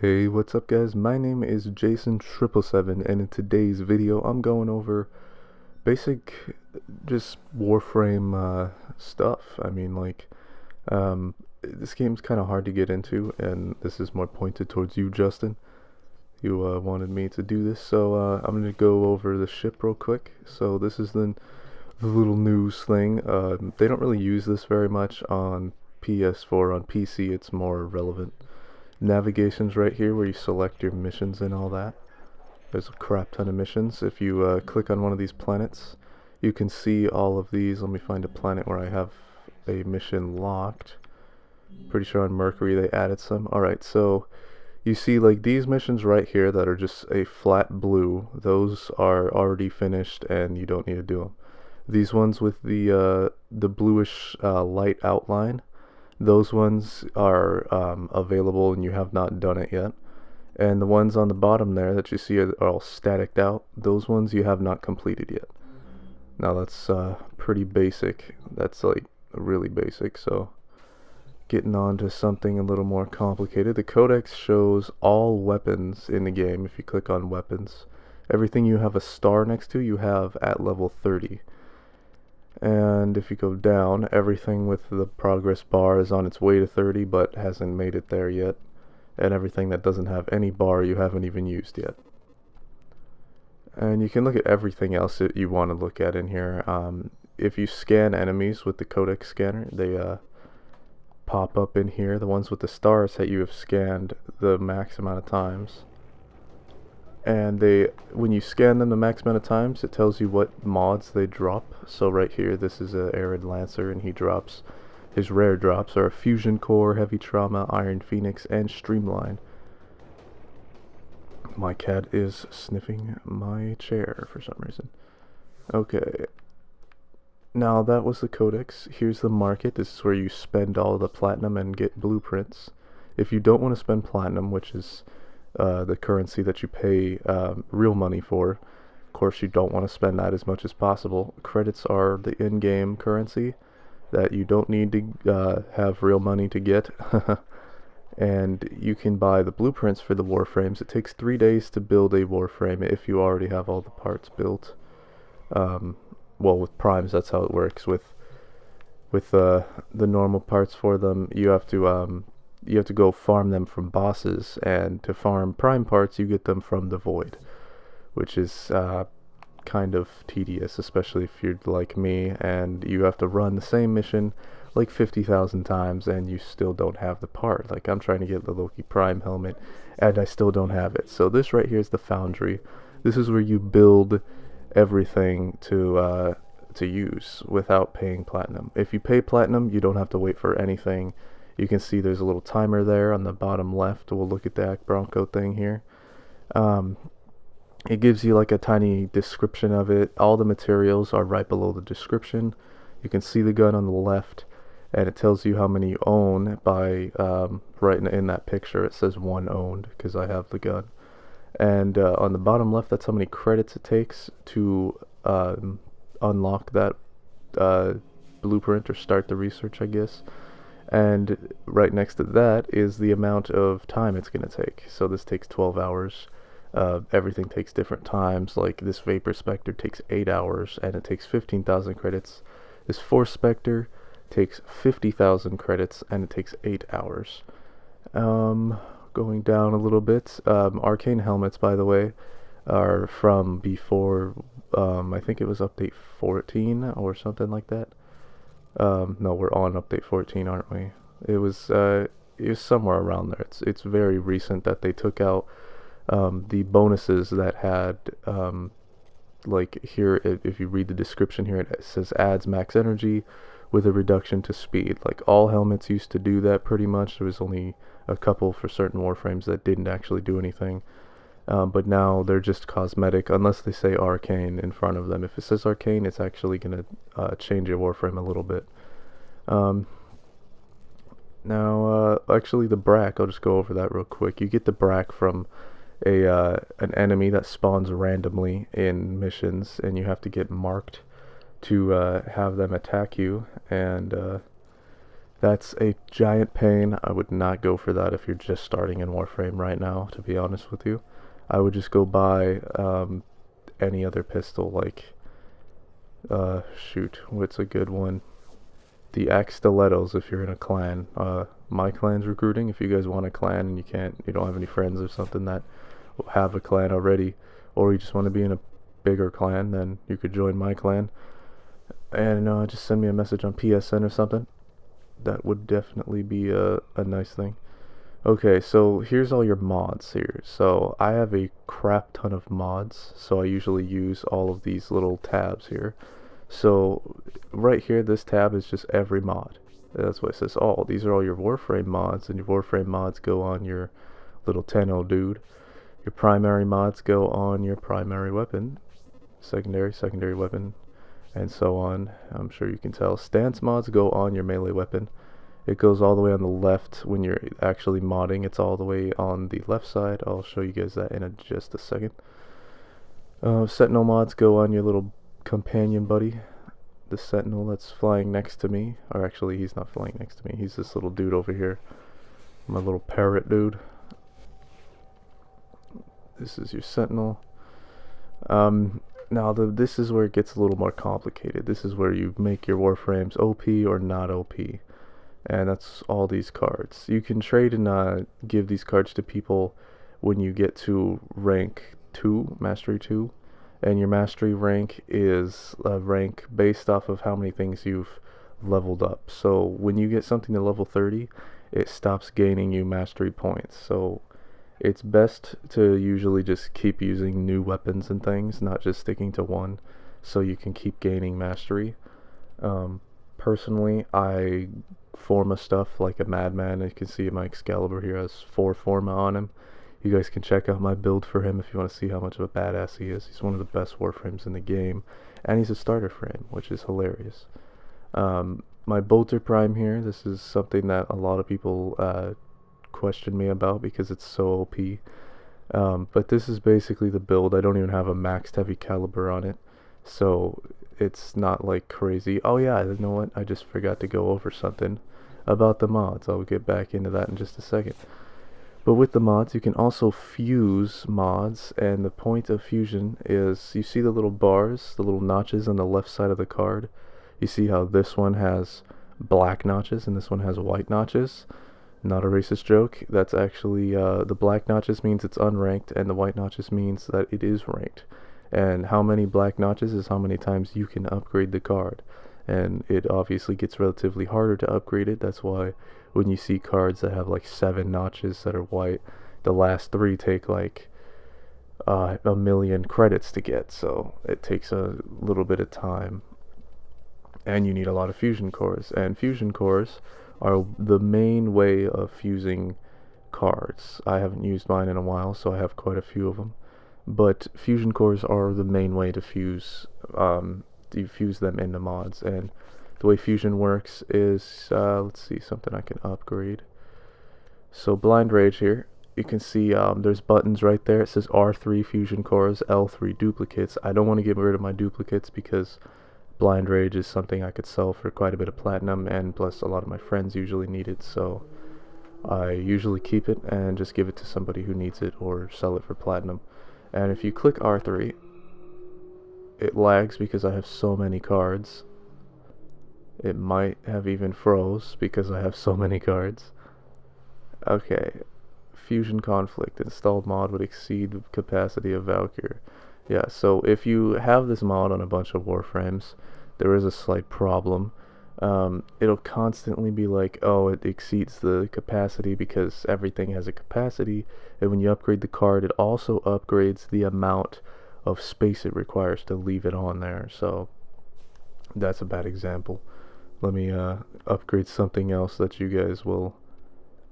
Hey, what's up guys? My name is Jason777 and in today's video I'm going over basic just Warframe stuff. This game's kind of hard to get into and this is more pointed towards you, Justin. You wanted me to do this, so I'm going to go over the ship real quick. So this is the little news thing. They don't really use this very much on PS4. On PC it's more relevant. Navigation's right here where you select your missions and all that. There's a crap ton of missions. If you click on one of these planets, you can see all of these. Let me find a planet where I have a mission locked. Pretty sure on Mercury they added some. Alright, so you see like these missions right here that are just a flat blue. Those are already finished and you don't need to do them. These ones with the bluish light outline, those ones are available and you have not done it yet. And the ones on the bottom there that you see are all staticked out, those ones you have not completed yet. Now that's pretty basic. That's like really basic. So getting on to something a little more complicated. The codex shows all weapons in the game. If you click on weapons, everything you have a star next to you have at level 30. And if you go down, everything with the progress bar is on its way to 30 but hasn't made it there yet. And everything that doesn't have any bar you haven't even used yet. And you can look at everything else that you want to look at in here. If you scan enemies with the codex scanner, they pop up in here. The ones with the stars that you have scanned the max amount of times. And when you scan them the max amount of times, it tells you what mods they drop. So right here, this is a Arid Lancer, and his rare drops are Fusion Core, Heavy Trauma, Iron Phoenix, and Streamline. My cat is sniffing my chair for some reason. Okay. Now that was the codex. Here's the market. This is where you spend all the platinum and get blueprints. If you don't want to spend platinum, which is the currency that you pay real money for. Of course, you don't want to spend that as much as possible. Credits are the in-game currency that you don't need to have real money to get. And you can buy the blueprints for the Warframes. It takes 3 days to build a Warframe if you already have all the parts built. Well, with primes, that's how it works. With the normal parts for them, you have to go farm them from bosses, and to farm prime parts you get them from the void, which is kind of tedious, especially if you're like me and you have to run the same mission like 50,000 times and you still don't have the part. Like I'm trying to get the Loki Prime helmet and I still don't have it. So this right here is the foundry. This is where you build everything to use without paying platinum. If you pay platinum, you don't have to wait for anything. You can see there's a little timer there on the bottom left. We'll look at the Act Bronco thing here. It gives you like a tiny description of it. All the materials are right below the description. You can see the gun on the left, and it tells you how many you own by right in that picture. It says 1 owned because I have the gun. And on the bottom left, that's how many credits it takes to unlock that blueprint or start the research, I guess. And right next to that is the amount of time it's going to take. So this takes 12 hours. Everything takes different times. Like this Vapor Spectre takes 8 hours and it takes 15,000 credits. This Force Spectre takes 50,000 credits and it takes 8 hours. Going down a little bit, Arcane helmets, by the way, are from before, I think it was update 14 or something like that. No, we're on update 14, aren't we? It was somewhere around there. It's very recent that they took out the bonuses that had like here, if you read the description here, it says adds max energy with a reduction to speed. Like all helmets used to do that pretty much. There was only a couple for certain Warframes that didn't actually do anything. But now they're just cosmetic unless they say Arcane in front of them. If it says Arcane, it's actually going to change your Warframe a little bit. Now, actually the Brack, I'll just go over that real quick. You get the Brack from an enemy that spawns randomly in missions, and you have to get marked to have them attack you. And That's a giant pain. I would not go for that if you're just starting in Warframe right now, to be honest with you. I would just go buy any other pistol, like, shoot, what's a good one? The axe stilettos if you're in a clan. My clan's recruiting. If you guys want a clan and you don't have any friends or something that have a clan already, or you just want to be in a bigger clan, then you could join my clan. And just send me a message on PSN or something. That would definitely be a nice thing. Okay, so here's all your mods here. So I have a crap ton of mods, so I usually use all of these little tabs here. So right here, this tab is just every mod. That's why it says all. These are all your Warframe mods, and your Warframe mods go on your little 10-0 dude. Your primary mods go on your primary weapon, secondary weapon, and so on. I'm sure you can tell. Stance mods go on your melee weapon. It goes all the way on the left when you're actually modding. It's all the way on the left side. I'll show you guys that in just a second. Sentinel mods go on your little companion buddy. The sentinel that's flying next to me. Or actually, he's not flying next to me. He's this little dude over here. My little parrot dude. This is your sentinel. Now this is where it gets a little more complicated. This is where you make your Warframes OP or not OP. And that's all these cards. You can trade and give these cards to people when you get to rank 2, Mastery 2. And your Mastery rank is a rank based off of how many things you've leveled up. So when you get something to level 30, it stops gaining you Mastery points. So it's best to usually just keep using new weapons and things, not just sticking to one, so you can keep gaining Mastery. Personally, I Forma stuff like a madman. You can see my Excalibur here has 4 Forma on him. You guys can check out my build for him if you want to see how much of a badass he is. He's one of the best Warframes in the game, and he's a starter frame, which is hilarious. My Bolter Prime here, this is something that a lot of people question me about because it's so OP. But this is basically the build. I don't even have a maxed heavy caliber on it, so it's not like crazy. Oh yeah, you know what? I just forgot to go over something about the mods. I'll get back into that in just a second. But with the mods, you can also fuse mods, and the point of fusion is, you see the little bars, the little notches on the left side of the card? You see how this one has black notches and this one has white notches? Not a racist joke. That's actually, the black notches means it's unranked, and the white notches means that it is ranked. And how many black notches is how many times you can upgrade the card. And it obviously gets relatively harder to upgrade it. That's why when you see cards that have like 7 notches that are white, the last 3 take like a million credits to get, so it takes a little bit of time. And you need a lot of fusion cores, and fusion cores are the main way of fusing cards. I haven't used mine in a while, so I have quite a few of them. But fusion cores are the main way to fuse them into mods. And the way fusion works is, let's see, something I can upgrade. So blind rage here, you can see there's buttons right there. It says R3 fusion cores, L3 duplicates. I don't want to get rid of my duplicates because blind rage is something I could sell for quite a bit of platinum, and plus a lot of my friends usually need it, so I usually keep it and just give it to somebody who needs it or sell it for platinum. And if you click R3, it lags because I have so many cards. It might have even froze because I have so many cards. Okay, Fusion Conflict. Installed mod would exceed capacity of Valkyr. Yeah, so if you have this mod on a bunch of Warframes, there is a slight problem. It'll constantly be like, oh, it exceeds the capacity because everything has a capacity, and when you upgrade the card, it also upgrades the amount of space it requires to leave it on there. So that's a bad example. Let me upgrade something else that you guys will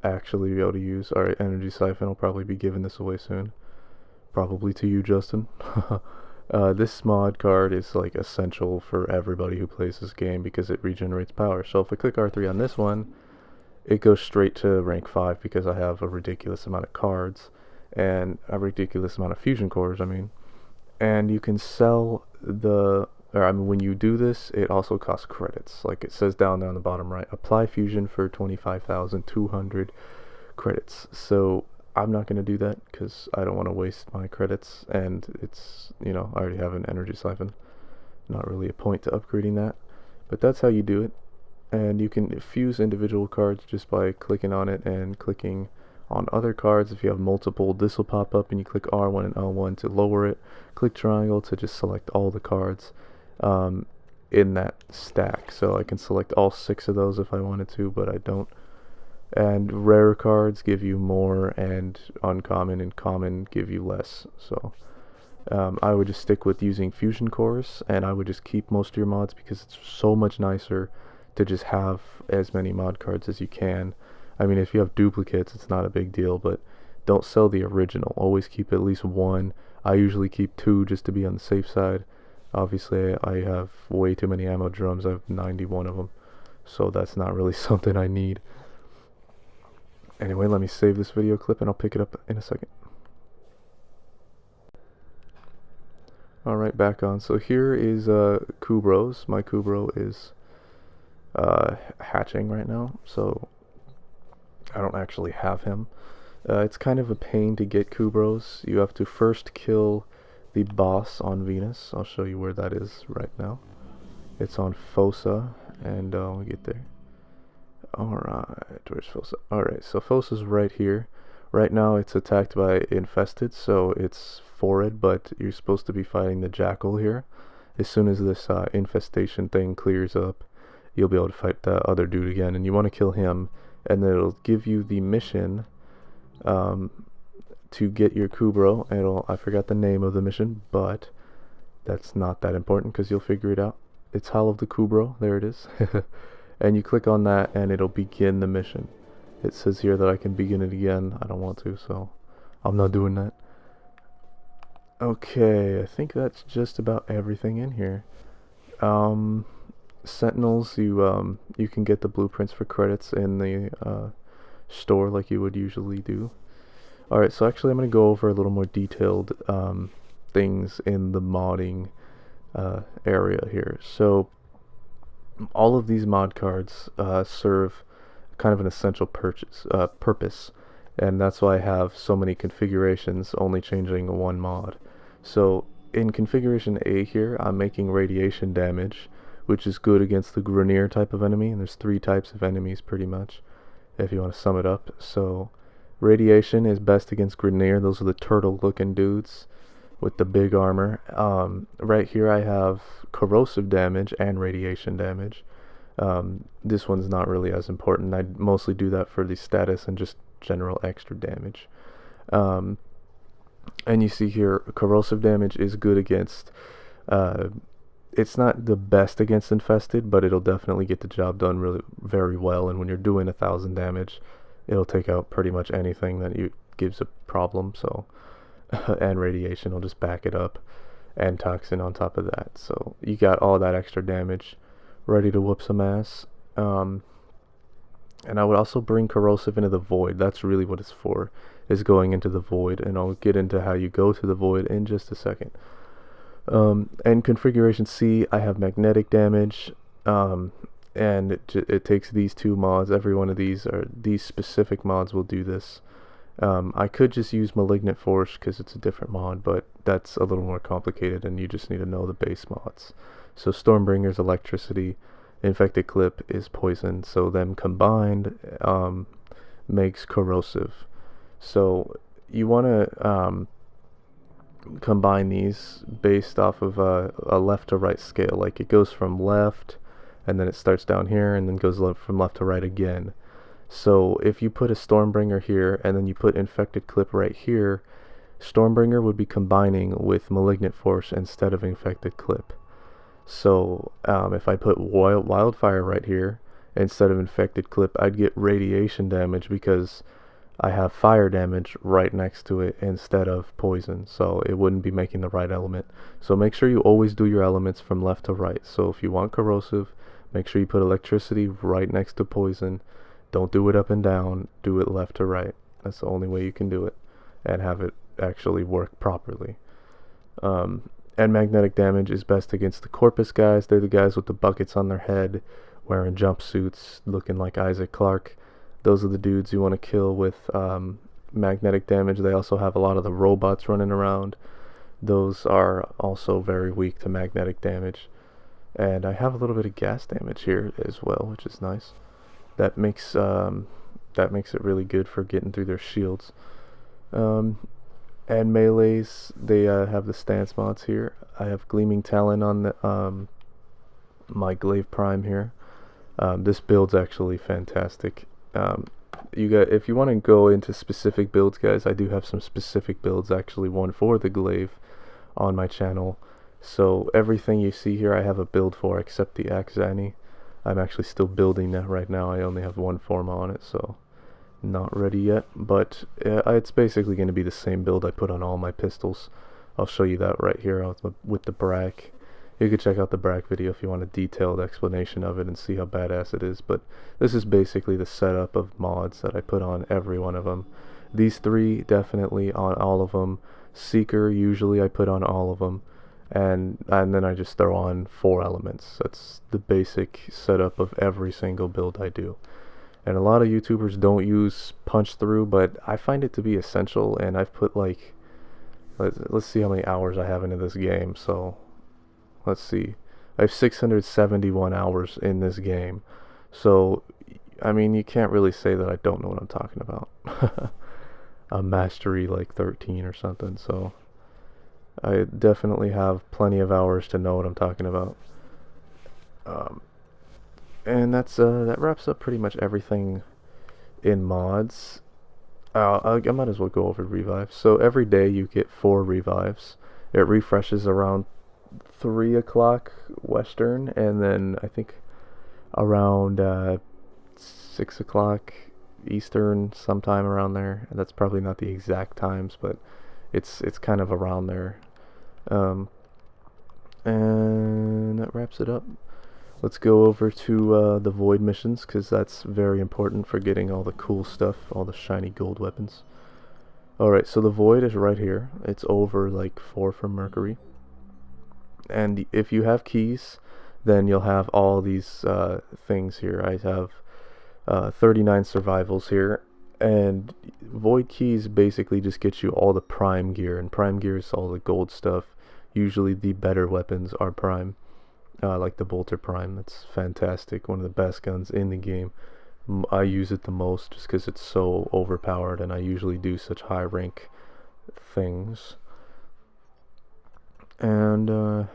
actually be able to use. Alright, Energy Siphon will probably be giving this away soon. Probably to you, Justin. This mod card is like essential for everybody who plays this game because it regenerates power. So if I click R3 on this one, it goes straight to rank 5 because I have a ridiculous amount of cards and a ridiculous amount of fusion cores, I mean. And you can sell the or I mean, when you do this, it also costs credits. Like it says down there on the bottom right, apply fusion for 25,200 credits. So I'm not going to do that because I don't want to waste my credits, and it's, you know, I already have an energy siphon. Not really a point to upgrading that, but that's how you do it. And you can fuse individual cards just by clicking on it and clicking on other cards. If you have multiple, this will pop up and you click R1 and L1 to lower it. Click triangle to just select all the cards in that stack. So I can select all 6 of those if I wanted to, but I don't. And rare cards give you more, and uncommon and common give you less. So I would just stick with using fusion cores, and I would just keep most of your mods because it's so much nicer to just have as many mod cards as you can. I mean, if you have duplicates, it's not a big deal, but don't sell the original. Always keep at least 1. I usually keep 2 just to be on the safe side. Obviously, I have way too many ammo drums. I have 91 of them, so that's not really something I need. Anyway, let me save this video clip and I'll pick it up in a second. Alright, back on. So here is Kubros. My Kubro is hatching right now, so I don't actually have him. It's kind of a pain to get Kubros. You have to first kill the boss on Venus. I'll show you where that is right now. It's on Fossa, and we'll get there. Alright, where's Fossa? Alright, so Fossa's right here. Right now it's attacked by infested, so it's forward, but you're supposed to be fighting the jackal here. As soon as this infestation thing clears up, you'll be able to fight the other dude again, and you want to kill him, and then it'll give you the mission to get your Kubro. I forgot the name of the mission, but that's not that important because you'll figure it out. It's Hall of the Kubro, there it is. And you click on that and it'll begin the mission. It says here that I can begin it again. I don't want to, so I'm not doing that. Okay, I think that's just about everything in here. Sentinels, you can get the blueprints for credits in the store like you would usually do. Alright, so actually I'm going to go over a little more detailed things in the modding area here. So all of these mod cards serve kind of an essential purpose, and that's why I have so many configurations only changing one mod. So in configuration A here, I'm making radiation damage, which is good against the Grineer type of enemy, and there's 3 types of enemies pretty much, if you want to sum it up. So radiation is best against Grineer. Those are the turtle looking dudes with the big armor. Right here I have corrosive damage and radiation damage. This one's not really as important. I mostly do that for the status and just general extra damage. And you see here, corrosive damage is good against, it's not the best against infested, but it'll definitely get the job done really very well, and when you're doing 1,000 damage, it'll take out pretty much anything that gives a problem, so and radiation will just back it up, and toxin on top of that. So you got all that extra damage ready to whoop some ass. And I would also bring corrosive into the void. That's really what it's for, is going into the void, and I'll get into how you go to the void in just a second. And configuration C, I have magnetic damage, and it takes these 2 mods. Every one of these specific mods will do this. I could just use Malignant Force because it's a different mod, but that's a little more complicated and you just need to know the base mods. So Stormbringer's electricity, Infected Clip is poison, so them combined makes corrosive. So you want to combine these based off of a left to right scale. Like it goes from left and then it starts down here and then goes from left to right again. So if you put a Stormbringer here and then you put Infected Clip right here, Stormbringer would be combining with Malignant Force instead of Infected Clip. So if I put Wildfire right here instead of Infected Clip, I'd get radiation damage because I have fire damage right next to it instead of poison, so it wouldn't be making the right element. So make sure you always do your elements from left to right. So if you want corrosive, make sure you put electricity right next to poison. Don't do it up and down, do it left to right. That's the only way you can do it and have it actually work properly. And magnetic damage is best against the Corpus guys. They're the guys with the buckets on their head, wearing jumpsuits, looking like Isaac Clarke. Those are the dudes you want to kill with magnetic damage. They also have a lot of the robots running around. Those are also very weak to magnetic damage. And I have a little bit of gas damage here as well, which is nice. That makes it really good for getting through their shields. And melees, they have the stance mods here. I have Gleaming Talon on the my Glaive Prime here. This build's actually fantastic. If you want to go into specific builds, guys, I do have some specific builds, actually one for the Glaive on my channel. So everything you see here I have a build for except the Axani. I'm actually still building that right now. I only have one form on it, so not ready yet, but it's basically going to be the same build I put on all my pistols. I'll show you that right here with the Brak. You can check out the Brak video if you want a detailed explanation of it and see how badass it is, but this is basically the setup of mods that I put on every one of them. These three definitely on all of them. Seeker usually I put on all of them, and then I just throw on 4 elements. That's the basic setup of every single build I do. And a lot of YouTubers don't use punch through, but I find it to be essential, and I've put like, let's see how many hours I have into this game. So let's see, I have 671 hours in this game. So I mean, you can't really say that I don't know what I'm talking about. I'm mastery like 13 or something, so I definitely have plenty of hours to know what I'm talking about. And that wraps up pretty much everything in mods. I might as well go over revives. So every day you get 4 revives. It refreshes around 3 o'clock Western, and then I think around 6 o'clock Eastern, sometime around there. That's probably not the exact times, but it's kind of around there. And that wraps it up. Let's go over to the Void missions, because that's very important for getting all the cool stuff, all the shiny gold weapons. Alright, so the Void is right here. It's over like 4 from Mercury. And if you have keys, then you'll have all these things here. I have 39 survivals here. And Void keys basically just get you all the prime gear. And prime gear is all the gold stuff. Usually the better weapons are prime. Like the Bolter Prime, that's fantastic, one of the best guns in the game. I use it the most just because it's so overpowered, and I usually do such high rank things. And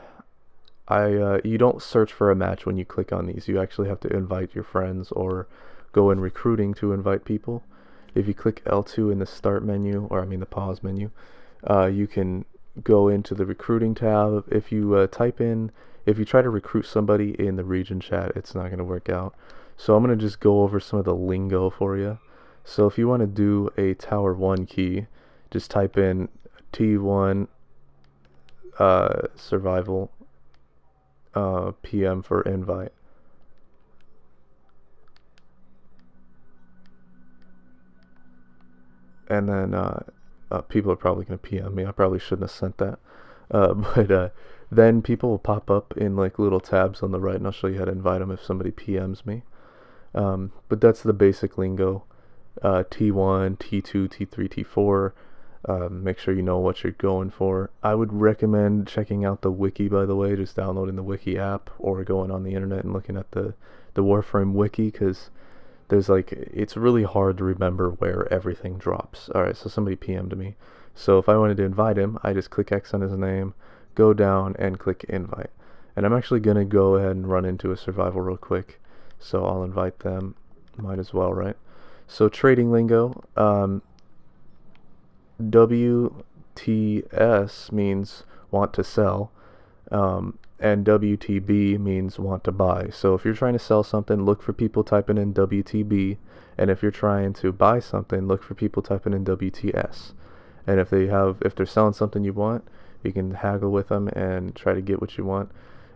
you don't search for a match when you click on these. You actually have to invite your friends or go in recruiting to invite people. If you click L2 in the start menu, or I mean the pause menu, you can go into the recruiting tab. If you if you try to recruit somebody in the region chat, it's not going to work out. So I'm going to just go over some of the lingo for you. So if you want to do a Tower 1 key, just type in T1 survival PM for invite. And then people are probably going to PM me. I probably shouldn't have sent that. But then people will pop up in like little tabs on the right, and I'll show you how to invite them if somebody PMs me. But that's the basic lingo. T1, T2, T3, T4. Make sure you know what you're going for. I would recommend checking out the wiki, by the way, just downloading the wiki app or going on the internet and looking at the Warframe wiki, because there's like, it's really hard to remember where everything drops. Alright, so somebody PM'd me. So if I wanted to invite him, I just click X on his name, go down and click invite. And I'm actually going to go ahead and run into a survival real quick. So I'll invite them. Might as well, right? So trading lingo, WTS means want to sell, and WTB means want to buy. So if you're trying to sell something, look for people typing in WTB, and if you're trying to buy something, look for people typing in WTS. And if they're selling something you want, you can haggle with them and try to get what you want.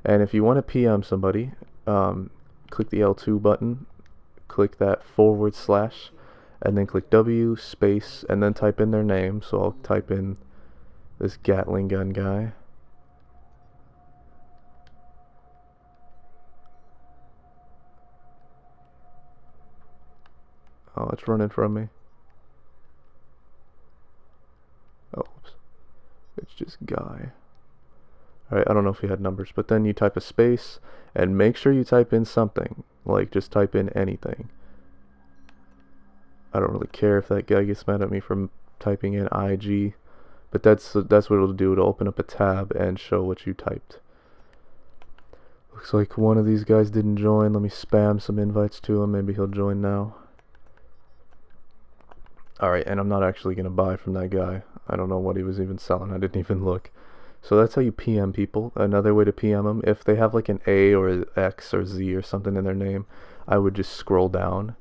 And if you want to PM somebody, click the L2 button, click that /, and then click W space, and then type in their name. So I'll type in this Gatling gun guy. Oh, it's running from me. Oh, oops. It's just guy. Alright, I don't know if he had numbers, but then you type a space, and make sure you type in something. Like, just type in anything. I don't really care if that guy gets mad at me for typing in IG, but that's what it'll do. It'll open up a tab and show what you typed. Looks like one of these guys didn't join. Let me spam some invites to him. Maybe he'll join now. Alright, and I'm not actually going to buy from that guy. I don't know what he was even selling. I didn't even look. So that's how you PM people. Another way to PM them, if they have like an A or an X or Z or something in their name, I would just scroll down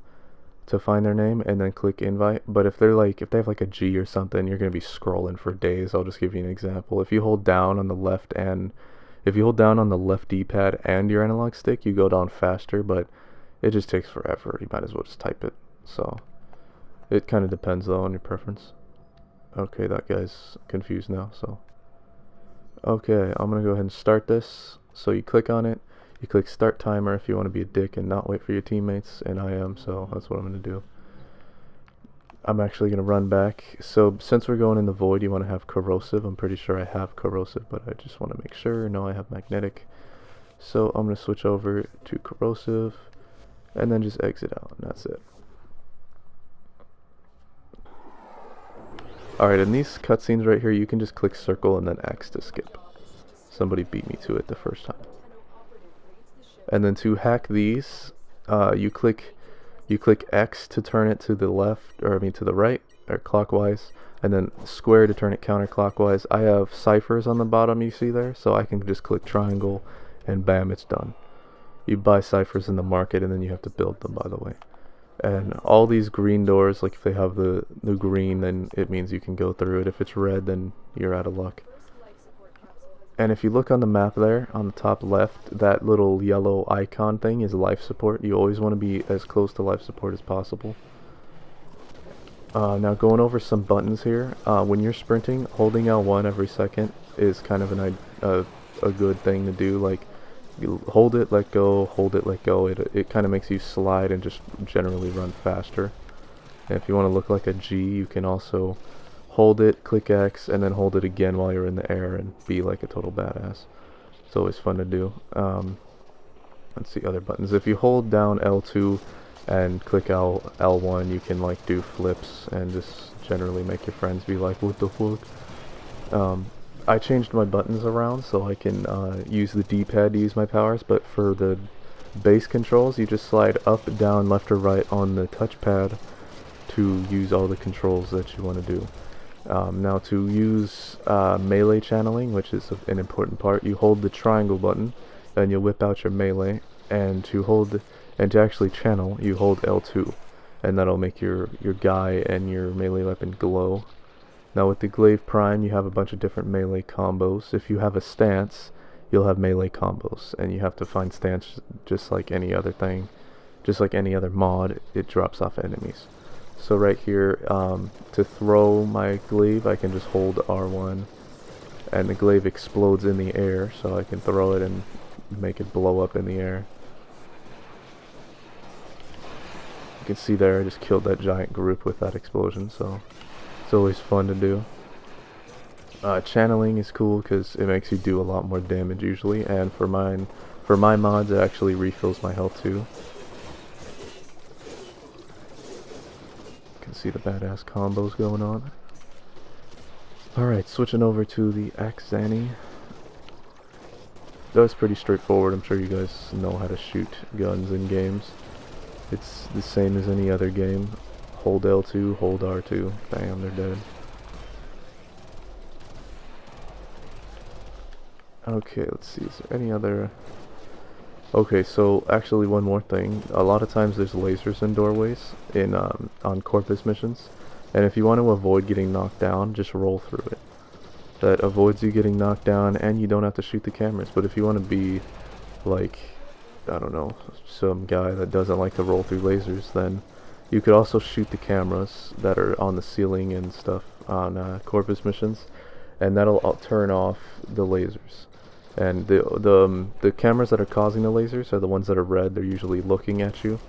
to find their name and then click invite. But if they have like a G or something, you're going to be scrolling for days. I'll just give you an example. If you hold down on the left D-pad and your analog stick, you go down faster, but it just takes forever. You might as well just type it. So it kind of depends though on your preference. Okay, that guy's confused now, so okay, I'm gonna go ahead and start this. So you click on it, you click start timer if you want to be a dick and not wait for your teammates, and I am, so that's what I'm gonna do. I'm actually gonna run back. So since we're going in the void, you want to have corrosive. I'm pretty sure I have corrosive, but I just want to make sure. No, I have magnetic. So I'm gonna switch over to corrosive and then just exit out, and that's it. Alright, in these cutscenes right here, you can just click circle and then X to skip. Somebody beat me to it the first time. And then to hack these, you click X to turn it to the left, or I mean to the right, or clockwise, and then square to turn it counterclockwise. I have ciphers on the bottom you see there, so I can just click triangle, and bam, it's done. You buy ciphers in the market, and then you have to build them, by the way. And all these green doors, like if they have the green, then it means you can go through it. If it's red, then you're out of luck. And if you look on the map there, on the top left, that little yellow icon thing is life support. You always want to be as close to life support as possible. Now going over some buttons here. When you're sprinting, holding L1 every second is kind of a good thing to do. Like, you hold it, let go, hold it, let go. It kind of makes you slide and just generally run faster. And if you want to look like a G, you can also hold it, click X, and then hold it again while you're in the air and be like a total badass. It's always fun to do. Let's see other buttons. If you hold down L2 and click L1, you can like do flips and just generally make your friends be like, what the fuck? I changed my buttons around so I can use the D-pad to use my powers, but for the base controls, you just slide up, down, left, or right on the touchpad to use all the controls that you want to do. Now to use melee channeling, which is an important part, you hold the triangle button and you'll whip out your melee, and to actually channel, you hold L2, and that'll make your guy and your melee weapon glow. Now with the glaive prime, you have a bunch of different melee combos. If you have a stance, you'll have melee combos, and you have to find stance just like any other thing, just like any other mod. It drops off enemies. So right here, to throw my glaive, I can just hold R1, and the glaive explodes in the air, so I can throw it and make it blow up in the air. You can see there, I just killed that giant group with that explosion, so it's always fun to do. Channeling is cool because it makes you do a lot more damage usually, and for my mods, it actually refills my health too. You can see the badass combos going on. Alright, switching over to the Axani. That was pretty straightforward. I'm sure you guys know how to shoot guns in games. It's the same as any other game. Hold L2, hold R2. Bam, they're dead. Okay, let's see. Is there any other... Okay, so actually one more thing. A lot of times there's lasers in doorways in on Corpus missions. And if you want to avoid getting knocked down, just roll through it. That avoids you getting knocked down, and you don't have to shoot the cameras. But if you want to be, like, I don't know, some guy that doesn't like to roll through lasers, then you could also shoot the cameras that are on the ceiling and stuff on Corpus missions, and that'll turn off the lasers. And the cameras that are causing the lasers are the ones that are red. They're usually looking at you.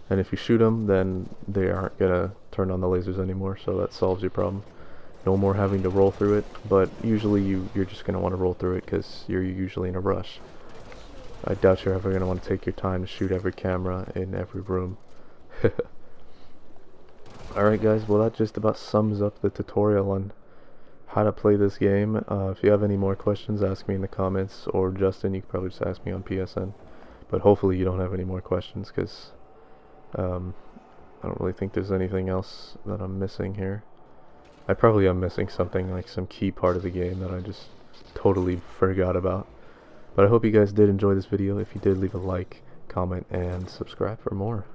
And if you shoot them, then they aren't gonna turn on the lasers anymore, so that solves your problem. No more having to roll through it, but usually you're just gonna want to roll through it because you're usually in a rush. I doubt you're ever gonna want to take your time to shoot every camera in every room. Alright guys, well that just about sums up the tutorial on how to play this game. If you have any more questions, ask me in the comments, or Justin, you can probably just ask me on PSN. But hopefully you don't have any more questions, because I don't really think there's anything else that I'm missing here. I probably am missing something, like some key part of the game that I just totally forgot about. But I hope you guys did enjoy this video. If you did, leave a like, comment, and subscribe for more.